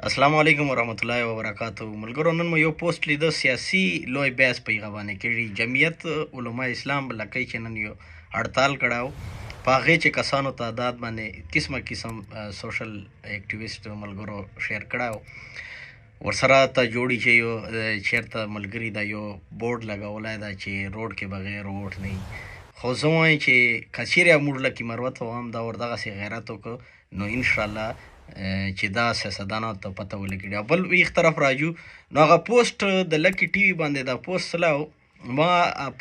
السلام علیکم ورحمت الله وبرکاتو. ملګرو نن مو یو پوسټ لیده سیاسي لوی بحث په هغه باندې کړي. جمعیت علماء اسلام لکۍ چې نن یو هړتال کړاو په هغې چې کسانو تعداد باندې قسمه قسم سوشل اکټیویسټ ملګرو شیر کړاو ورسره ته جوړي چې یو چېرته ملګري دا یو بورډ لګولی ده چې روډ کې بغیر ووټ نه وي. خو زه وایم چې که چیرې موږ لکي مروت هم دا وردغسې غیرت وکړو نو انشاءالله چې دا سیاستدانانو ته پته ولګېږي. بل ویښ طرف راجو نو هغه پوسټ د لکي ټي وي باندې دا پوسټ سلاو ما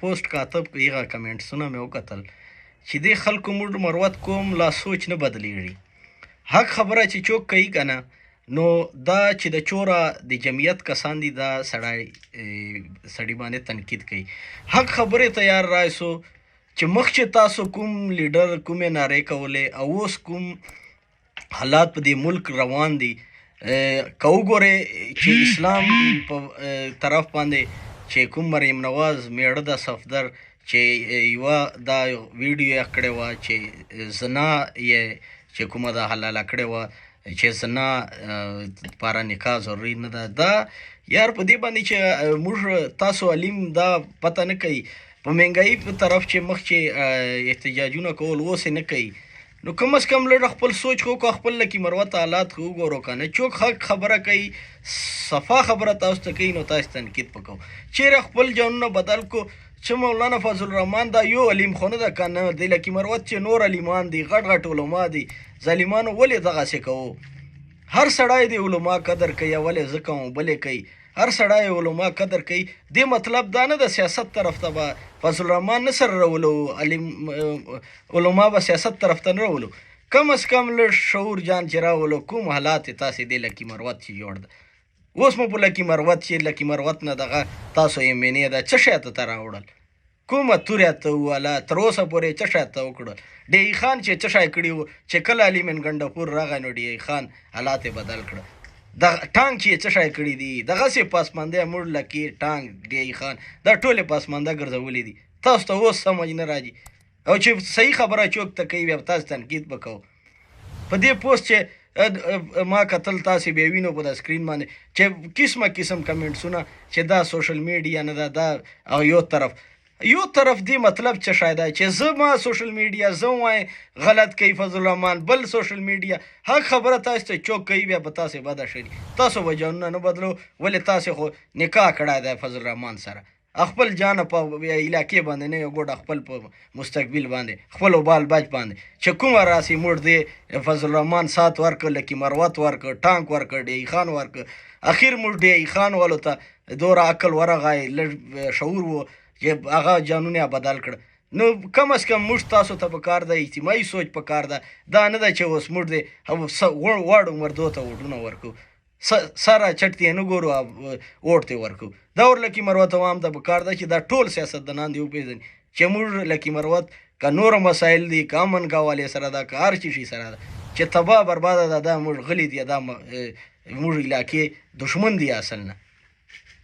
پوسټ کاتب هغه کمنټسونه مې وکتل چې دې خلکو موږ مروت کوم لا سوچ نه بدلېږي. حق خبره چې څوک کوي که نه نو دا چې د چوره د جمعیت کسان دي دا سړي باندې تنقید کوي. حق خبرې ته یار رایسو چې مخکې تاسو کوم لیډر کومې نارې کولې او اوس کوم حالات په دې ملک روان دي که وګورئ چې اسلام په طرف باندې چې کوم مریم نواز میړه د صفدر چې یوه دا ویډیو یې کړې وه چې زنا یې چې کومه ده حلاله کړې وه چې زنا لپاره نکاح ضروري نه ده. دا یار په دې باندې چې موږ تاسو علیم دا پته نه کوي په مهنګایي په طرف چې مخکې احتجاجونه کول اوس یې نه کوي نو کم از کم لږ خپل سوچ وکړو خپل لکي مروت حالات وګورو که نه څوک حق خبره کوي صفا خبره تاسو ته کوي نو تاسو تنقید پکو چیرې خپل ځانونه بدل کو چې مولانا فضل الرحمن دا یو علیم خو نه ده که نه د لکي مروت چې نور علیمان دي غټ غټ علما دي ظالمانو ولې دغسې کوو. هر سړی د علما قدر کوي ولې زه کوم بلې کوي هر سړی علما قدر کوي. دې مطلب دا نه د سیاست طرف ته به فضل الرحمن نه سره راولو علما به سیاست طرف ته نه راولو کم از کم لږ شعور جان چې راولو کوم حالات تاسې د لکي مروت چې جوړ ده اوس مو په لکي مروت چې لکي مروت نه دغه تاسو یې مینې ده څه شی ته راوړل کومه توریا ته وواله تر اوسه پورې څه شی ته وکړل. ډی خان چې څه شی کړي وو چې کله علي من ګنډپور راغی نو ډی خان حالات یې بدل کړه. د ټانک چې څه شی کړي دي دغسې پاسمانده موږ لکي ټانک ډی خان دا ټولې پاسمانده ګرځولي دي تاسو ته اوس سمج نه راځي او چې صحیح خبره څوک ته کوي بیا تاسو تنقید به کوو. په دې پوسټ چې ما کتل تاسې بیا وینو په د سکرین باندې چې قسمه قسم کمنټسونه چې دا سوشل میډیا نه ده دا او یو طرف دی مطلب څه شی دی چې زه ما سوشل میډیا زه وایم غلط کوي فضل الرحمن بل سوشل میډیا حق خبره تاسو ته څوک کوي بیا به تاسې بده شي تاسو به ځانونه نه بدلو ولې تاسې خو نکاح کړی دی فضل الرحمن سره خپل جان په علاقې باندې نه یو ګوډه خپل په مستقبل باندې خپل بال بچ باندې چې کومه راسي موږ دی فضل الرحمن سات ورکړ لکي مروت ورکړ ټانک ورکړ ډی خان ورکړ اخیر موږ ډی خان والو ته دوره عقل ورغی لږ شعور و چې هغه جانونه بدل کړه نو کم از کم موږ تاسو ته پکار ده اجتماعي سوچ پکار ده دا نه ده چې اوس موږ دی واړو مردو ته ووټونه ورکو سره چټ یې نه ګورو ووټ ته ورکو. دا ور لکي مروت عوام ته پکار ده چې دا ټول سیاستدانان دي وپېژني چې موږ لکي مروت که نور مسایل دي که امن ګاوالې سره ده که هر څه شي سره ده چې تباه برباده ده دا موږ غلي دي دا موږ علاقې دښمن دي اصل نه